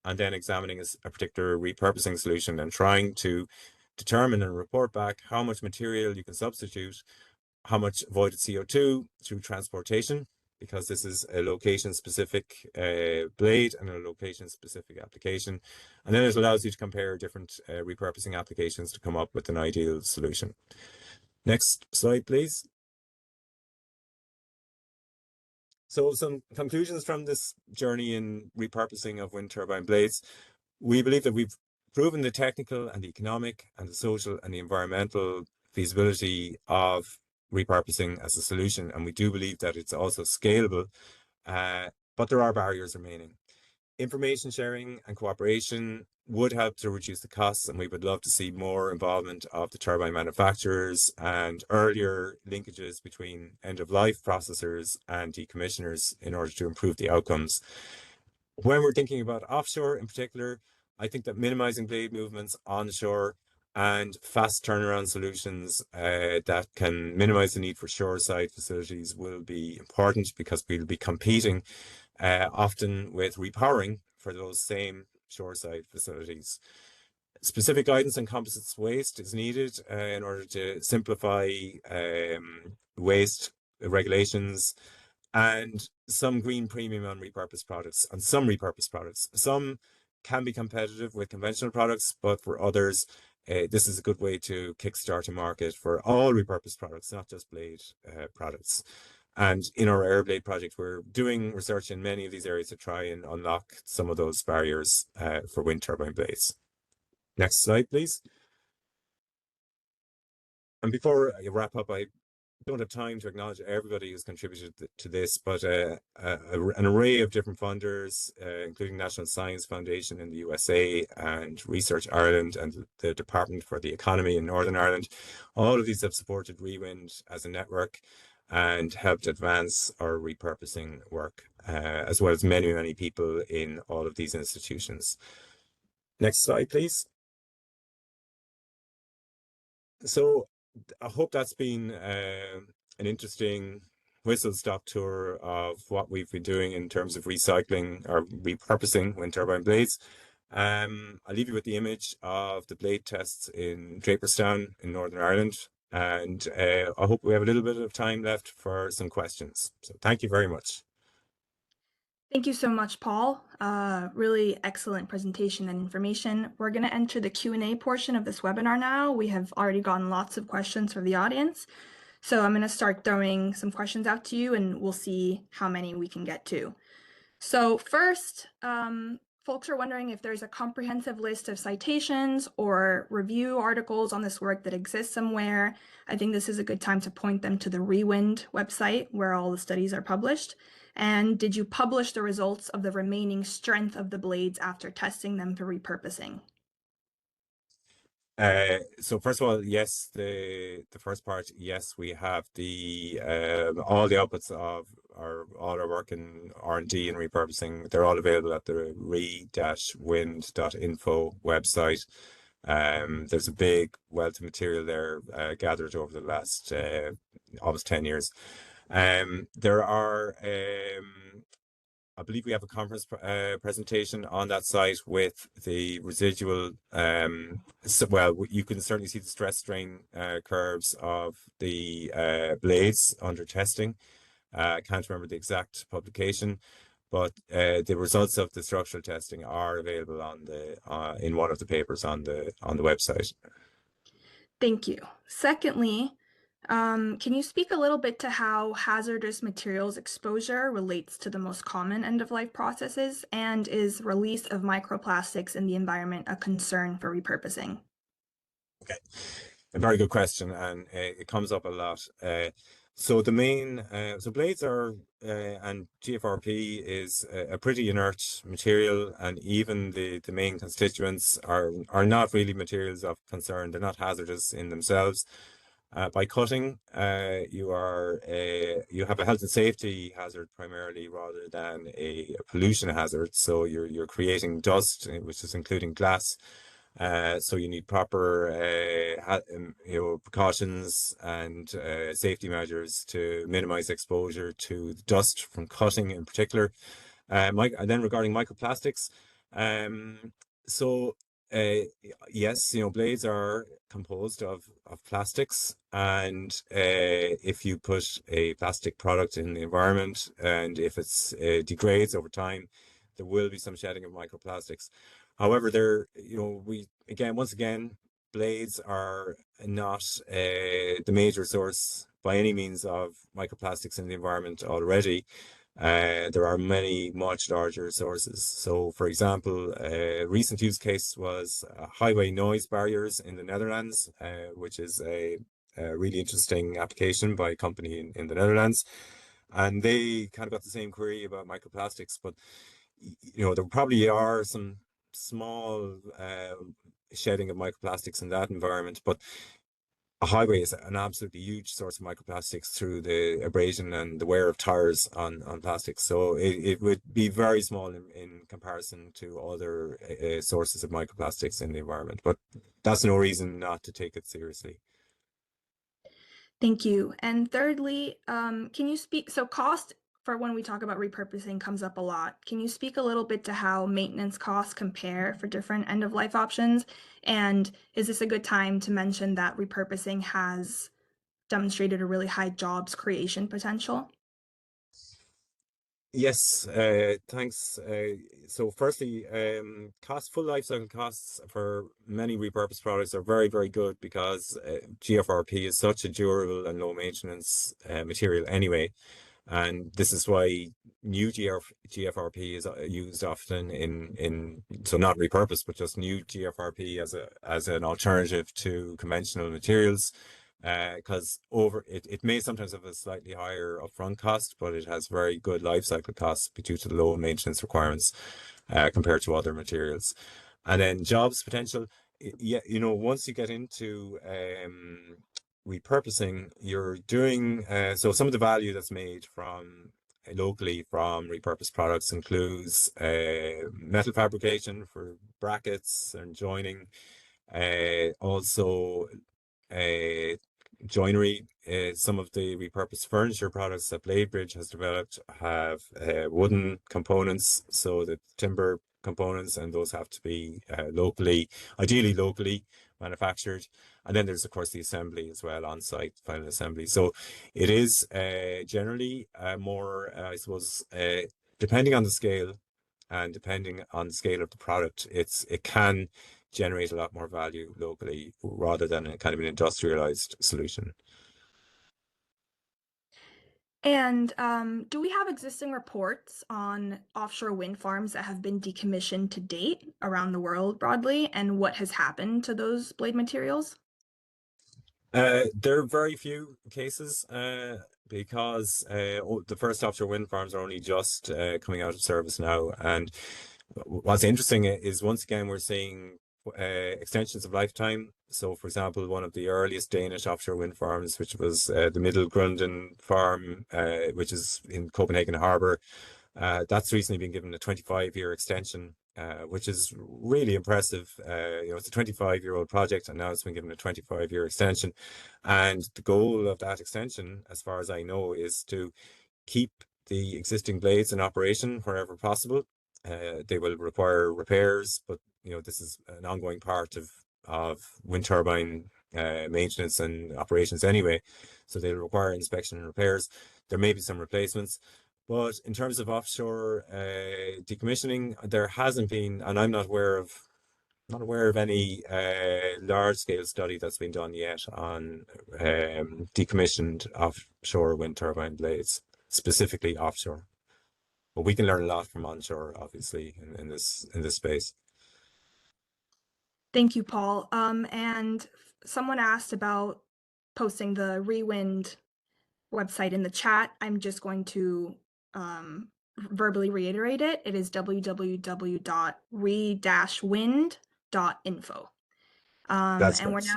and then examining a particular repurposing solution and trying to determine and report back how much material you can substitute, how much avoided CO2 through transportation, because this is a location-specific blade and a location-specific application. And then it allows you to compare different repurposing applications to come up with an ideal solution. Next slide, please. So some conclusions from this journey in repurposing of wind turbine blades. We believe that we've proven the technical and the economic and the social and the environmental feasibility of repurposing as a solution. And we do believe that it's also scalable, but there are barriers remaining. Information sharing and cooperation would help to reduce the costs, and we would love to see more involvement of the turbine manufacturers and earlier linkages between end-of-life processors and decommissioners in order to improve the outcomes. When we're thinking about offshore in particular, I think that minimizing blade movements onshore and fast turnaround solutions that can minimize the need for shoreside facilities will be important, because we'll be competing often with repowering for those same shoreside facilities. Specific guidance on composites waste is needed in order to simplify waste regulations, and some green premium on repurposed products, on some repurposed products. Some can be competitive with conventional products, but for others, this is a good way to kickstart a market for all repurposed products, not just blade products. And in our Airblade project, we're doing research in many of these areas to try and unlock some of those barriers for wind turbine blades. Next slide, please. And before I wrap up, I don't have time to acknowledge everybody who's contributed to this, but an array of different funders, including National Science Foundation in the USA and Research Ireland and the Department for the Economy in Northern Ireland. All of these have supported Rewind as a network and helped advance our repurposing work, as well as many, many people in all of these institutions. Next slide, please. So I hope that's been an interesting whistle-stop tour of what we've been doing in terms of recycling or repurposing wind turbine blades. I'll leave you with the image of the blade tests in Draperstown in Northern Ireland, and I hope we have a little bit of time left for some questions. So thank you very much. Thank you so much, Paul. Really excellent presentation and information. We're going to enter the Q&A portion of this webinar now. We have already gotten lots of questions from the audience. So I'm going to start throwing some questions out to you and we'll see how many we can get to. So first, folks are wondering if there's a comprehensive list of citations or review articles on this work that exists somewhere. I think this is a good time to point them to the Rewind website where all the studies are published. And did you publish the results of the remaining strength of the blades after testing them for repurposing? So first of all, yes, the first part, yes, we have the all the outputs of all our work in R&D and repurposing. They're all available at the re-wind.info website. There's a big wealth of material there gathered over the last almost 10 years. There are I believe we have a conference presentation on that site with the residual. Well, you can certainly see the stress strain curves of the blades under testing. I can't remember the exact publication, but the results of the structural testing are available on the in one of the papers on the website. Thank you. Secondly, can you speak a little bit to how hazardous materials exposure relates to the most common end-of-life processes, and is release of microplastics in the environment a concern for repurposing? Okay, a very good question, and it comes up a lot. So the main, so blades are, and GFRP is a pretty inert material, and even the main constituents are not really materials of concern. They're not hazardous in themselves. By cutting, you have a health and safety hazard primarily rather than a pollution hazard. So you're creating dust, which is including glass. So you need proper precautions and safety measures to minimize exposure to dust from cutting in particular. And then regarding microplastics, so yes, blades are composed of plastics, and if you put a plastic product in the environment and if it's degrades over time, there will be some shedding of microplastics. However, once again, blades are not the major source by any means of microplastics in the environment already. There are many much larger sources. So, for example, a recent use case was highway noise barriers in the Netherlands, which is a really interesting application by a company in the Netherlands. And they kind of got the same query about microplastics, but there probably are some small shedding of microplastics in that environment, but a highway is an absolutely huge source of microplastics through the abrasion and the wear of tires on plastics. So it would be very small in comparison to other sources of microplastics in the environment, but that's no reason not to take it seriously. Thank you. And thirdly, can you speak, so cost for when we talk about repurposing comes up a lot. Can you speak a little bit to how maintenance costs compare for different end-of-life options? And is this a good time to mention that repurposing has demonstrated a really high jobs creation potential? Yes, thanks. So firstly, full life cycle costs for many repurposed products are very, very good because GFRP is such a durable and low maintenance material anyway. And this is why new GFRP is used often in so not repurposed, but just new GFRP as an alternative to conventional materials. Because it may sometimes have a slightly higher upfront cost, but it has very good life cycle costs due to the low maintenance requirements compared to other materials. And then jobs potential, yeah, once you get into repurposing, you're doing so some of the value that's made from locally from repurposed products includes metal fabrication for brackets and joining, also uh, joinery. Some of the repurposed furniture products that Bladebridge has developed have wooden components, so the timber components, and those have to be ideally locally manufactured. And then there's, of course, the assembly as well, on-site final assembly. So it is generally more, I suppose, depending on the scale and depending on the scale of the product, it can generate a lot more value locally rather than a kind of an industrialized solution. And do we have existing reports on offshore wind farms that have been decommissioned to date around the world broadly, and what has happened to those blade materials? There are very few cases because the first offshore wind farms are only just coming out of service now. And what's interesting is once again we're seeing extensions of lifetime. So, for example, one of the earliest Danish offshore wind farms, which was the Middle Grunden farm, which is in Copenhagen Harbour, that's recently been given a 25-year extension, which is really impressive. It's a 25-year-old project, and now it's been given a 25-year extension. And the goal of that extension, as far as I know, is to keep the existing blades in operation wherever possible. They will require repairs, but this is an ongoing part of wind turbine maintenance and operations anyway. So they'll require inspection and repairs. There may be some replacements. But in terms of offshore decommissioning, there hasn't been, and I'm not aware of any large scale study that's been done yet on decommissioned offshore wind turbine blades, specifically offshore. But we can learn a lot from onshore, obviously, in this space. Thank you, Paul. And someone asked about posting the Rewind website in the chat. I'm just going to verbally reiterate it. It is www.re-wind.info. That's And great.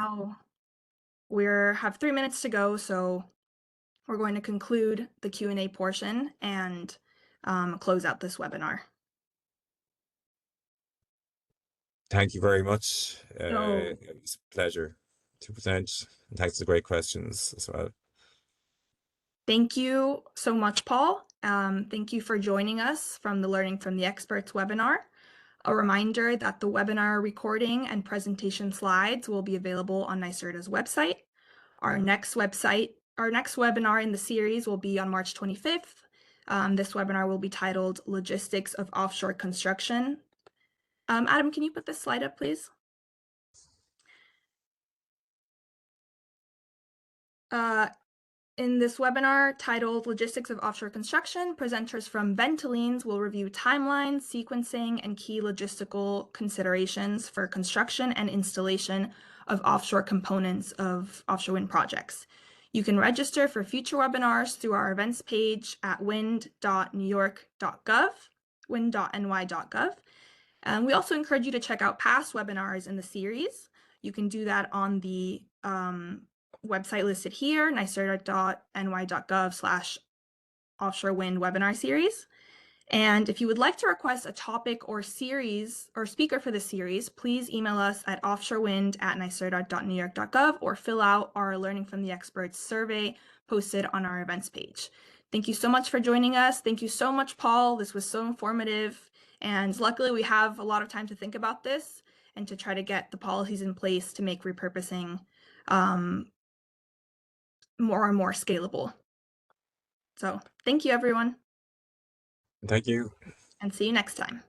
we have 3 minutes to go, so we're going to conclude the Q&A portion and close out this webinar. Thank you very much. So It's a pleasure to present. And thanks for the great questions as well. thank you so much, Paul. Thank you for joining us from the Learning from the Experts webinar. A reminder that the webinar recording and presentation slides will be available on NYSERDA's website. Our next webinar in the series will be on March 25th. This webinar will be titled Logistics of Offshore Construction. Adam, can you put this slide up, please? In this webinar titled Logistics of Offshore Construction, presenters from Ventolines will review timelines, sequencing, and key logistical considerations for construction and installation of offshore components of offshore wind projects. You can register for future webinars through our events page at wind.ny.gov, wind.ny.gov. We also encourage you to check out past webinars in the series. You can do that on the website listed here, nyserda.ny.gov/offshore wind webinar series. And if you would like to request a topic or series or speaker for the series, please email us at offshorewind@nyserda.ny.gov or fill out our Learning from the Experts survey posted on our events page. Thank you so much for joining us. Thank you so much, Paul. This was so informative. And luckily, we have a lot of time to think about this and to try to get the policies in place to make repurposing more and more scalable. So thank you, everyone. Thank you. And see you next time.